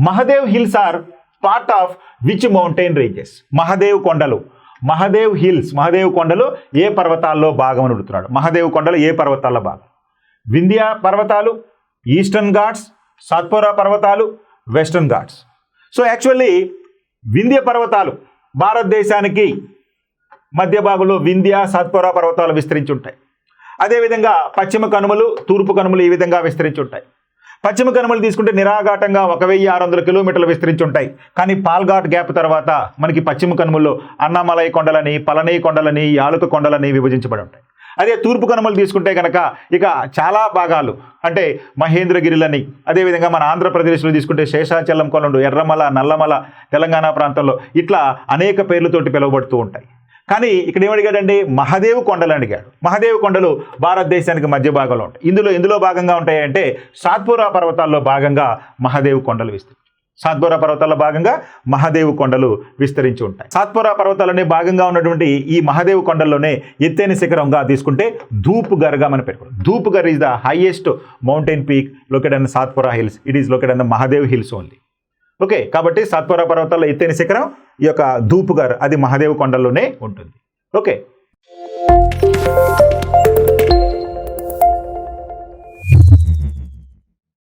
Mahadev hills are part of which mountain ranges? Mahadev కొండలు, Mahadev hills, Mahadev కొండలు ఏ పర్వతాల్లో భాగం అని అడుగుతున్నాడు. మహదేవ్ కొండలు ఏ పర్వతాల్లో భాగం? వింధ్య పర్వతాలు, ఈస్టర్న్ ఘాట్స్, సాత్పురా పర్వతాలు, western Ghats. So actually Vindhya పర్వతాలు భారతదేశానికి మధ్య భాగంలో వింధ్య సాత్పురా పర్వతాలు విస్తరించి ఉంటాయి. అదేవిధంగా పశ్చిమ కనుమలు, తూర్పు కనుమలు ఈ విధంగా విస్తరించి ఉంటాయి. పశ్చిమ కనుమలు తీసుకుంటే నిరాఘాటంగా 1600 కిలోమీటర్లు విస్తరించి ఉంటాయి. కానీ పాల్ఘాట్ గ్యాప్ తర్వాత మనకి పశ్చిమ కనుమల్లో అన్నామలై కొండలని, పళని కొండలని, యాలుక కొండలని విభజించబడి ఉంటాయి. అదే తూర్పు కనుమలు తీసుకుంటే కనుక ఇక చాలా భాగాలు అంటే మహేంద్రగిరిలని, అదేవిధంగా మన ఆంధ్రప్రదేశ్లో తీసుకుంటే శేషాచలం కొండలు, ఎర్రమల, నల్లమల తెలంగాణ ప్రాంతంలో ఇట్లా అనేక పేర్లతోటి పిలువబడుతూ ఉంటాయి. కానీ ఇక్కడ ఏమడిగాడండి? మహదేవ్ కొండలు అడిగాడు. మహదేవ్ కొండలు భారతదేశానికి మధ్య భాగంలో ఉంటాయి. ఎందులో భాగంగా ఉంటాయంటే సాత్పురా పర్వతాల్లో భాగంగా మహదేవ్ కొండలు విస్తరించి, సాత్పురా పర్వతాల్లో భాగంగా మహదేవ్ కొండలు విస్తరించి ఉంటాయి. సాత్పురా పర్వతాలనే భాగంగా ఉన్నటువంటి ఈ మహదేవ్ కొండల్లోనే ఎత్తైన శిఖరంగా తీసుకుంటే ధూప్ఘర్గా మనం పెట్టుకోవాలి. Dhupgarh is the highest mountain peak located in Satpura hills. It is located in Mahadev hills only. Okay, కాబట్టి సాత్పురా పర్వతాల్లో ఎత్తైన శిఖరం ఈ యొక్క ధూప్ఘర్, అది మహదేవ్ కొండల్లోనే ఉంటుంది. ఓకే.